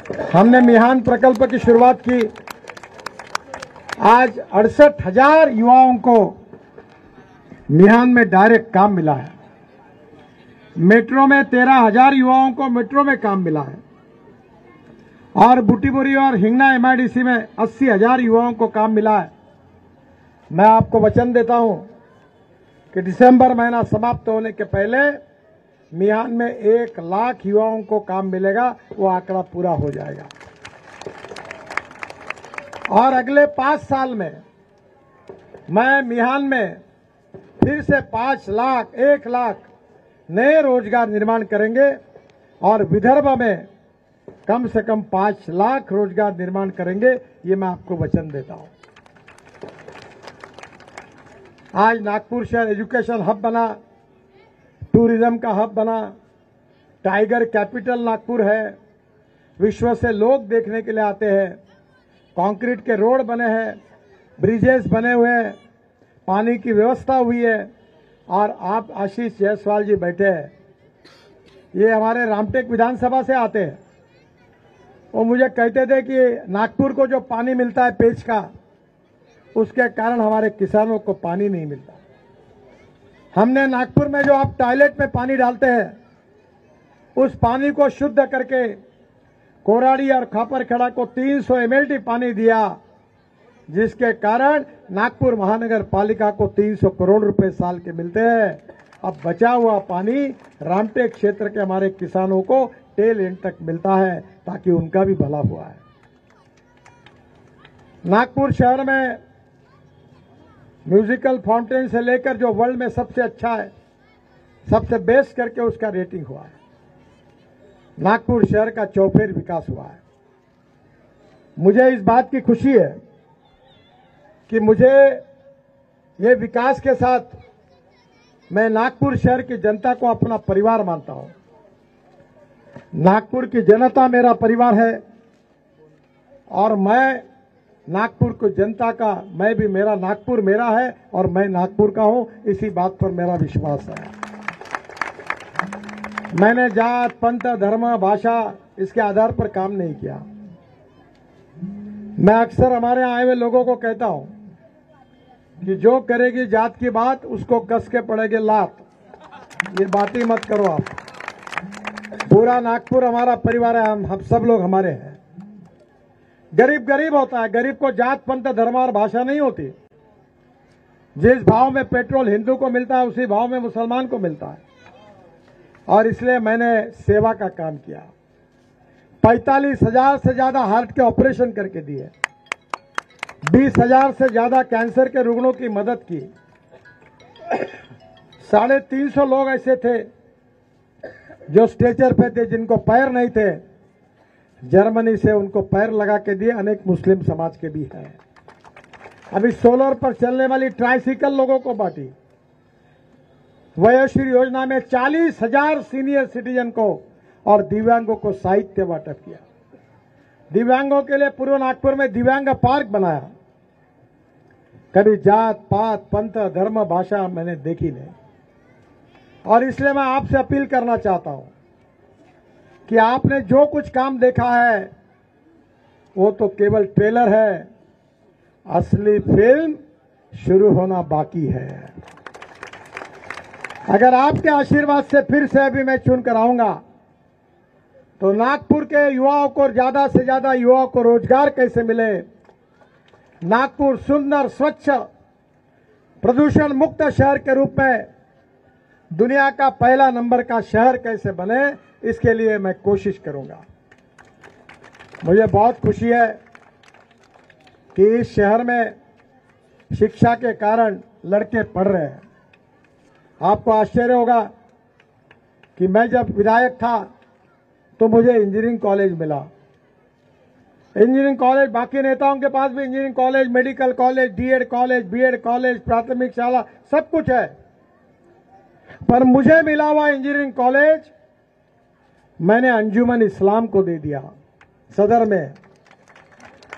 हमने मिहान प्रकल्प की शुरुआत की। आज 68,000 युवाओं को मिहान में डायरेक्ट काम मिला है। मेट्रो में 13,000 युवाओं को मेट्रो में काम मिला है और बुटीबोरी और हिंगना एमआईडीसी में 80,000 युवाओं को काम मिला है। मैं आपको वचन देता हूं कि दिसंबर महीना समाप्त होने के पहले मिहान में 1 लाख युवाओं को काम मिलेगा। वो आंकड़ा पूरा हो जाएगा और अगले 5 साल में मैं मिहान में फिर से 5 लाख 1 लाख नए रोजगार निर्माण करेंगे और विदर्भ में कम से कम 5 लाख रोजगार निर्माण करेंगे। ये मैं आपको वचन देता हूं। आज नागपुर शहर एजुकेशन हब बना, टूरिज्म का हब बना, टाइगर कैपिटल नागपुर है। विश्व से लोग देखने के लिए आते हैं। कंक्रीट के रोड बने हैं, ब्रिजेस बने हुए हैं, पानी की व्यवस्था हुई है। और आप आशीष जायसवाल जी बैठे हैं, ये हमारे रामटेक विधानसभा से आते हैं। वो मुझे कहते थे कि नागपुर को जो पानी मिलता है पेच का, उसके कारण हमारे किसानों को पानी नहीं मिलता। हमने नागपुर में जो आप टॉयलेट में पानी डालते हैं, उस पानी को शुद्ध करके कोराड़ी और खापरखेड़ा को 300 एमएलडी पानी दिया, जिसके कारण नागपुर महानगर पालिका को 300 करोड़ रुपए साल के मिलते हैं। अब बचा हुआ पानी रामटेक क्षेत्र के हमारे किसानों को टेल एंड तक मिलता है, ताकि उनका भी भला हुआ है। नागपुर शहर में म्यूजिकल फाउंटेन से लेकर जो वर्ल्ड में सबसे अच्छा है, सबसे बेस्ट करके उसका रेटिंग हुआ है। नागपुर शहर का चौफेर विकास हुआ है। मुझे इस बात की खुशी है कि मुझे ये विकास के साथ मैं नागपुर शहर की जनता को अपना परिवार मानता हूं। नागपुर की जनता मेरा परिवार है और मैं नागपुर को जनता का, मैं भी, मेरा नागपुर मेरा है और मैं नागपुर का हूं। इसी बात पर मेरा विश्वास है। मैंने जात, पंथ, धर्म, भाषा इसके आधार पर काम नहीं किया। मैं अक्सर हमारे आए हुए लोगों को कहता हूं कि जो करेगी जात की बात, उसको कस के पड़ेगी लात। ये बात ही मत करो आप। पूरा नागपुर हमारा परिवार है, हम सब लोग हमारे हैं। गरीब गरीब होता है, गरीब को जात, पंथ, धर्म और भाषा नहीं होती। जिस भाव में पेट्रोल हिंदू को मिलता है, उसी भाव में मुसलमान को मिलता है। और इसलिए मैंने सेवा का काम किया। 45,000 से ज्यादा हार्ट के ऑपरेशन करके दिए, 20,000 से ज्यादा कैंसर के रुग्णों की मदद की। 350 लोग ऐसे थे जो स्ट्रेचर पे थे, जिनको पैर नहीं थे। जर्मनी से उनको पैर लगा के दिए। अनेक मुस्लिम समाज के भी हैं। अभी सोलर पर चलने वाली ट्राइसिकल लोगों को बांटी। वयोश्री योजना में 40,000 सीनियर सिटीजन को और दिव्यांगों को साहित्य वाटप किया। दिव्यांगों के लिए पूर्व नागपुर में दिव्यांग पार्क बनाया। कभी जात पात, पंथ, धर्म, भाषा मैंने देखी नहीं। और इसलिए मैं आपसे अपील करना चाहता हूं कि आपने जो कुछ काम देखा है वो तो केवल ट्रेलर है, असली फिल्म शुरू होना बाकी है। अगर आपके आशीर्वाद से फिर से अभी मैं चुन कर आऊंगा तो नागपुर के युवाओं को, ज्यादा से ज्यादा युवाओं को रोजगार कैसे मिले, नागपुर सुंदर, स्वच्छ, प्रदूषण मुक्त शहर के रूप में दुनिया का पहला नंबर का शहर कैसे बने, इसके लिए मैं कोशिश करूंगा। मुझे बहुत खुशी है कि इस शहर में शिक्षा के कारण लड़के पढ़ रहे हैं। आपको आश्चर्य होगा कि मैं जब विधायक था तो मुझे इंजीनियरिंग कॉलेज मिला। इंजीनियरिंग कॉलेज बाकी नेताओं के पास भी engineering college, medical college, DEd college, BEd college, प्राथमिक शाला सब कुछ है, पर मुझे मिला हुआ इंजीनियरिंग कॉलेज मैंने अंजुमन इस्लाम को दे दिया सदर में।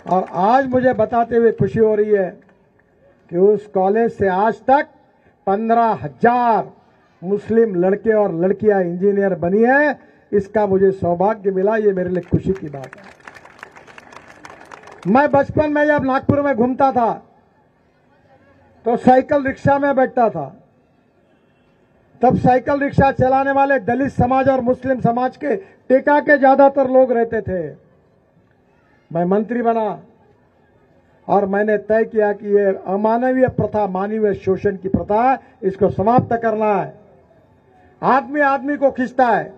और आज मुझे बताते हुए खुशी हो रही है कि उस कॉलेज से आज तक 15,000 मुस्लिम लड़के और लड़कियां इंजीनियर बनी है। इसका मुझे सौभाग्य मिला। ये मेरे लिए खुशी की बात है। मैं बचपन में जब नागपुर में घूमता था तो साइकिल रिक्शा में बैठता था। तब साइकिल रिक्शा चलाने वाले दलित समाज और मुस्लिम समाज के टेका के ज्यादातर लोग रहते थे। मैं मंत्री बना और मैंने तय किया कि ये अमानवीय प्रथा, मानवीय शोषण की प्रथा है, इसको समाप्त करना है। आदमी आदमी को खींचता है।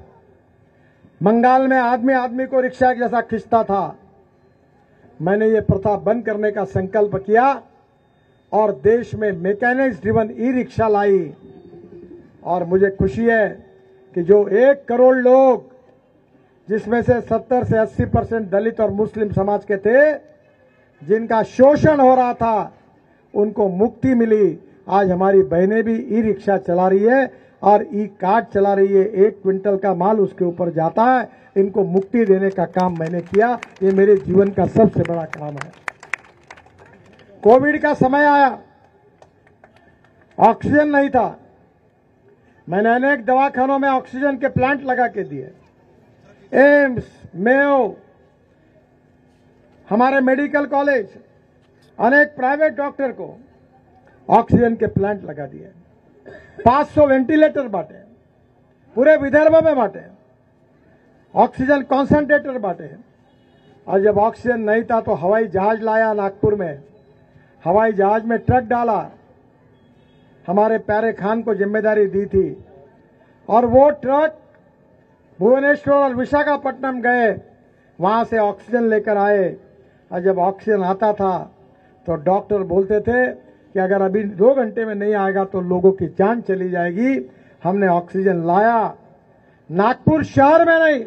बंगाल में आदमी आदमी को रिक्शा जैसा खींचता था। मैंने ये प्रथा बंद करने का संकल्प किया और देश में मैकेनिक्स ड्रिवन ई रिक्शा लाई। और मुझे खुशी है कि जो 1 करोड़ लोग, जिसमें से 70 से 80% दलित और मुस्लिम समाज के थे, जिनका शोषण हो रहा था, उनको मुक्ति मिली। आज हमारी बहनें भी ई रिक्शा चला रही है और ई कार्ड चला रही है। 1 क्विंटल का माल उसके ऊपर जाता है। इनको मुक्ति देने का काम मैंने किया। ये मेरे जीवन का सबसे बड़ा काम है। कोविड का समय आया, ऑक्सीजन नहीं था। मैंने अनेक दवाखानों में ऑक्सीजन के प्लांट लगा के दिए। एम्स, मेयो, हमारे मेडिकल कॉलेज, अनेक प्राइवेट डॉक्टर को ऑक्सीजन के प्लांट लगा दिए। 500 वेंटिलेटर बांटे, पूरे विदर्भ में बांटे, ऑक्सीजन कॉन्सेंट्रेटर बांटे। और जब ऑक्सीजन नहीं था तो हवाई जहाज लाया नागपुर में। हवाई जहाज में ट्रक डाला। हमारे प्यारे खान को जिम्मेदारी दी थी और वो ट्रक भुवनेश्वर और विशाखापट्टनम गए, वहां से ऑक्सीजन लेकर आए। और जब ऑक्सीजन आता था तो डॉक्टर बोलते थे कि अगर अभी 2 घंटे में नहीं आएगा तो लोगों की जान चली जाएगी। हमने ऑक्सीजन लाया, नागपुर शहर में नहीं,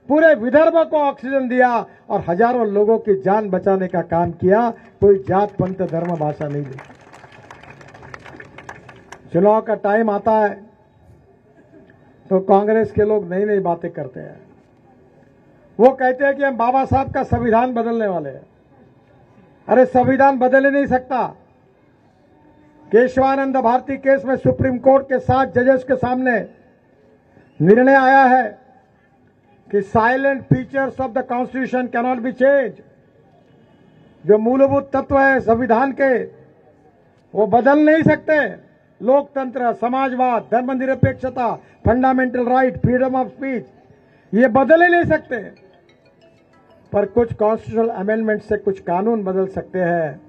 पूरे विदर्भ को ऑक्सीजन दिया और हजारों लोगों की जान बचाने का काम किया। कोई जात, पंथ, धर्म, भाषा नहीं दी। चुनाव का टाइम आता है तो कांग्रेस के लोग नई नई बातें करते हैं। वो कहते हैं कि हम बाबा साहब का संविधान बदलने वाले हैं। अरे संविधान बदल ही नहीं सकता। केशवानंद भारती केस में सुप्रीम कोर्ट के 7 जजेस के सामने निर्णय आया है कि salient features of the constitution cannot be change. जो मूलभूत तत्व है संविधान के, वो बदल नहीं सकते। लोकतंत्र, समाजवाद, धर्मनिरपेक्षता, fundamental right, freedom of speech, ये बदल ही नहीं सकते। पर कुछ कॉन्स्टिट्यूशनल अमेंडमेंट से कुछ कानून बदल सकते हैं।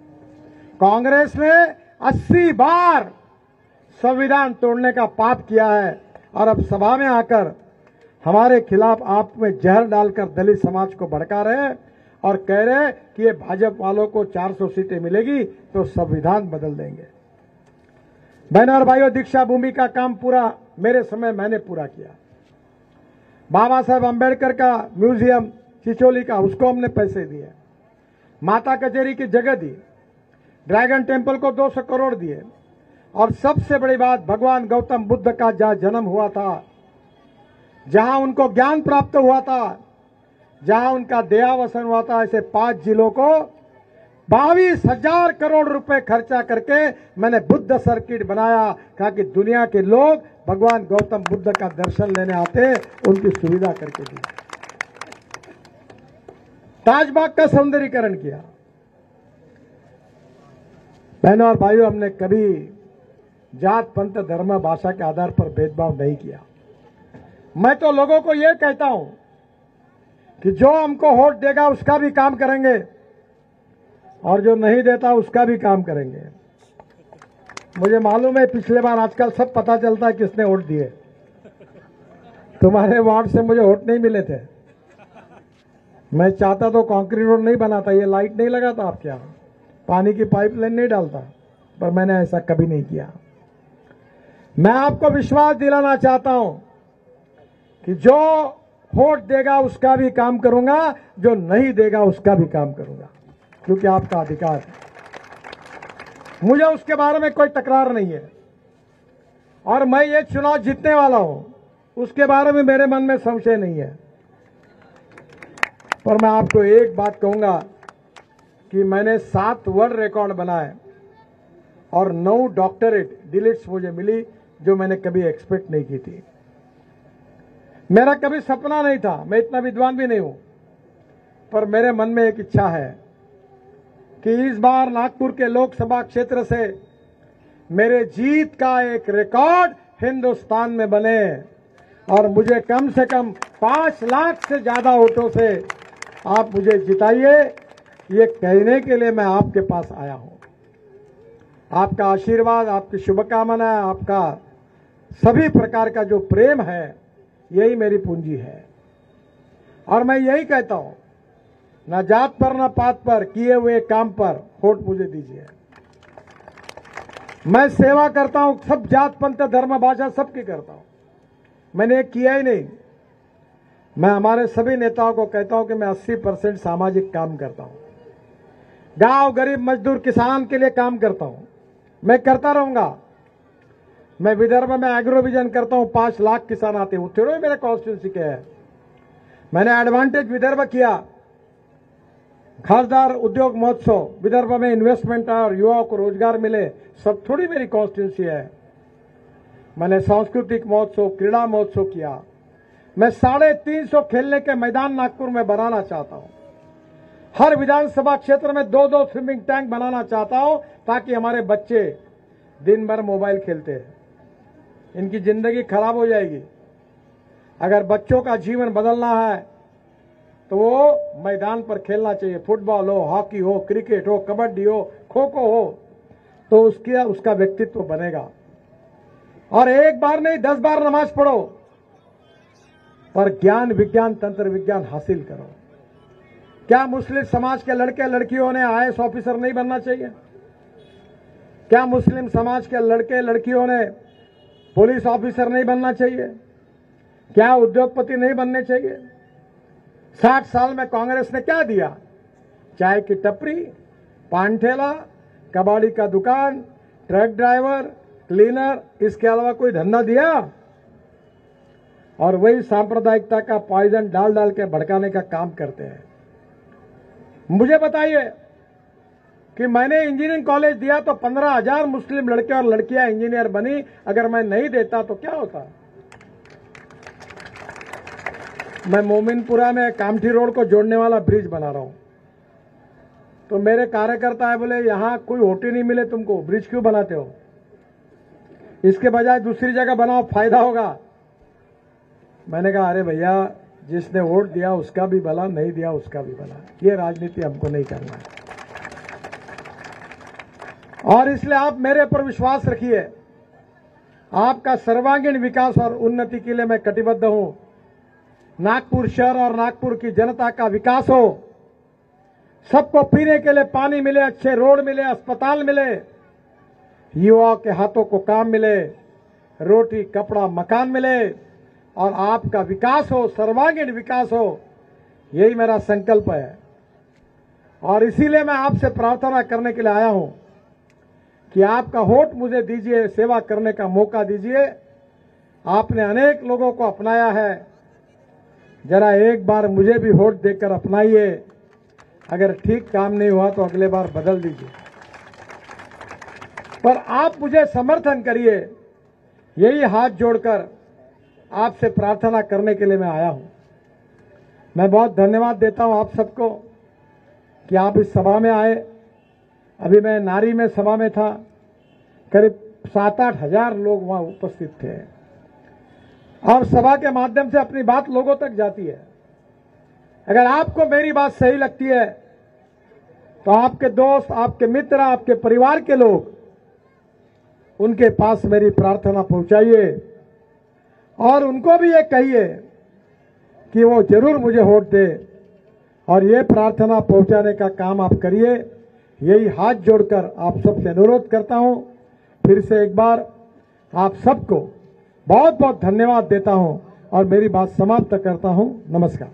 कांग्रेस ने 80 बार संविधान तोड़ने का पाप किया है और अब सभा में आकर हमारे खिलाफ आप में जहर डालकर दलित समाज को भड़का रहे हैं और कह रहे हैं कि ये भाजपा वालों को 400 सीटें मिलेगी तो संविधान बदल देंगे। बहनों और भाइयों, दीक्षा भूमि का काम पूरा मेरे समय मैंने पूरा किया। बाबा साहब अंबेडकर का म्यूजियम चिचोली का, उसको हमने पैसे दिए। माता कचेरी की जगह दी। ड्रैगन टेम्पल को 200 करोड़ दिए। और सबसे बड़ी बात, भगवान गौतम बुद्ध का जहां जन्म हुआ था, जहां उनको ज्ञान प्राप्त हुआ था, जहां उनका देहावसन हुआ था, ऐसे 5 जिलों को 22,000 करोड़ रुपए खर्चा करके मैंने बुद्ध सर्किट बनाया। कहा कि दुनिया के लोग भगवान गौतम बुद्ध का दर्शन लेने आते, उनकी सुविधा करके दी। ताजबाग का सौंदर्यीकरण किया। बहनों और भाइयों, हमने कभी जात, पंथ, धर्म, भाषा के आधार पर भेदभाव नहीं किया। मैं तो लोगों को यह कहता हूं कि जो हमको वोट देगा उसका भी काम करेंगे और जो नहीं देता उसका भी काम करेंगे। मुझे मालूम है पिछले बार, आजकल सब पता चलता है किसने वोट दिए। तुम्हारे वार्ड से मुझे वोट नहीं मिले थे। मैं चाहता तो कंक्रीट रोड नहीं बनाता, ये लाइट नहीं लगाता आपके यहां, पानी की पाइपलाइन नहीं डालता, पर मैंने ऐसा कभी नहीं किया। मैं आपको विश्वास दिलाना चाहता हूं कि जो वोट देगा उसका भी काम करूंगा, जो नहीं देगा उसका भी काम करूंगा, क्योंकि आपका अधिकार है। मुझे उसके बारे में कोई तकरार नहीं है और मैं ये चुनाव जीतने वाला हूं, उसके बारे में मेरे मन में संशय नहीं है। पर मैं आपको एक बात कहूंगा कि मैंने 7 वर्ल्ड रिकॉर्ड बनाए और 9 डॉक्टरेट डिलीट्स मुझे मिली, जो मैंने कभी एक्सपेक्ट नहीं की थी। मेरा कभी सपना नहीं था, मैं इतना विद्वान भी नहीं हूं, पर मेरे मन में एक इच्छा है कि इस बार नागपुर के लोकसभा क्षेत्र से मेरे जीत का एक रिकॉर्ड हिंदुस्तान में बने और मुझे कम से कम 5 लाख से ज्यादा वोटों से आप मुझे जिताइए, ये कहने के लिए मैं आपके पास आया हूं। आपका आशीर्वाद, आपकी शुभकामना, आपका सभी प्रकार का जो प्रेम है, यही मेरी पूंजी है। और मैं यही कहता हूं, न जात पर न पात पर, किए हुए काम पर वोट मुझे दीजिए। मैं सेवा करता हूं, सब जात पंथ धर्म भाषा सबकी करता हूं, मैंने एक किया ही नहीं। मैं हमारे सभी नेताओं को कहता हूं कि मैं 80% सामाजिक काम करता हूं, गांव गरीब मजदूर किसान के लिए काम करता हूं, मैं करता रहूंगा। मैं विदर्भ में एग्रो विजन करता हूं, 5 लाख किसान आते हैं, थोड़े मेरे कॉन्स्टिट्यूंसी के हैं। मैंने एडवांटेज विदर्भ किया, खासदार उद्योग महोत्सव, विदर्भ में इन्वेस्टमेंट और युवाओं को रोजगार मिले, सब थोड़ी मेरी कॉन्स्टिट्यूंसी है। मैंने सांस्कृतिक महोत्सव, क्रीड़ा महोत्सव किया। मैं 350 खेलने के मैदान नागपुर में बनाना चाहता हूं। हर विधानसभा क्षेत्र में 2-2 स्विमिंग टैंक बनाना चाहता हूं, ताकि हमारे बच्चे दिन भर मोबाइल खेलते हैं, इनकी जिंदगी खराब हो जाएगी। अगर बच्चों का जीवन बदलना है तो वो मैदान पर खेलना चाहिए, फुटबॉल हो, हॉकी हो, क्रिकेट हो, कबड्डी हो, खो खो हो, तो उसका व्यक्तित्व बनेगा। और एक बार नहीं 10 बार नमाज पढ़ो, पर ज्ञान विज्ञान तंत्र विज्ञान हासिल करो। क्या मुस्लिम समाज के लड़के लड़कियों ने IAS ऑफिसर नहीं बनना चाहिए? क्या मुस्लिम समाज के लड़के लड़कियों ने पुलिस ऑफिसर नहीं बनना चाहिए? क्या उद्योगपति नहीं बनने चाहिए? 60 साल में कांग्रेस ने क्या दिया? चाय की टपरी, पान ठेला, कबाड़ी का दुकान, ट्रक ड्राइवर, क्लीनर, इसके अलावा कोई धंधा दिया? और वही सांप्रदायिकता का पॉइजन डाल डाल के भड़काने का काम करते हैं। मुझे बताइए कि मैंने इंजीनियरिंग कॉलेज दिया तो 15,000 मुस्लिम लड़के और लड़कियां इंजीनियर बनी, अगर मैं नहीं देता तो क्या होता? मैं मोमिनपुरा में कामठी रोड को जोड़ने वाला ब्रिज बना रहा हूं, तो मेरे कार्यकर्ता है बोले यहां कोई होटल नहीं मिले तुमको, ब्रिज क्यों बनाते हो? इसके बजाय दूसरी जगह बनाओ, फायदा होगा। मैंने कहा अरे भैया, जिसने वोट दिया उसका भी भला, नहीं दिया उसका भी भला, ये राजनीति हमको नहीं करना है। और इसलिए आप मेरे पर विश्वास रखिए, आपका सर्वांगीण विकास और उन्नति के लिए मैं कटिबद्ध हूं। नागपुर शहर और नागपुर की जनता का विकास हो, सबको पीने के लिए पानी मिले, अच्छे रोड मिले, अस्पताल मिले, युवाओं के हाथों को काम मिले, रोटी कपड़ा मकान मिले, और आपका विकास हो, सर्वांगीण विकास हो, यही मेरा संकल्प है। और इसीलिए मैं आपसे प्रार्थना करने के लिए आया हूं कि आपका वोट मुझे दीजिए, सेवा करने का मौका दीजिए। आपने अनेक लोगों को अपनाया है, जरा एक बार मुझे भी वोट देकर अपनाइए। अगर ठीक काम नहीं हुआ तो अगले बार बदल दीजिए, पर आप मुझे समर्थन करिए, यही हाथ जोड़कर आपसे प्रार्थना करने के लिए मैं आया हूं। मैं बहुत धन्यवाद देता हूं आप सबको कि आप इस सभा में आए। अभी मैं नारी में सभा में था, करीब 7-8 हजार लोग वहां उपस्थित थे, और सभा के माध्यम से अपनी बात लोगों तक जाती है। अगर आपको मेरी बात सही लगती है तो आपके दोस्त, आपके मित्र, आपके परिवार के लोग, उनके पास मेरी प्रार्थना पहुंचाइए और उनको भी ये कहिए कि वो जरूर मुझे वोट दे, और ये प्रार्थना पहुंचाने का काम आप करिए। यही हाथ जोड़कर आप सबसे अनुरोध करता हूं। फिर से एक बार आप सबको बहुत बहुत धन्यवाद देता हूं और मेरी बात समाप्त करता हूं। नमस्कार।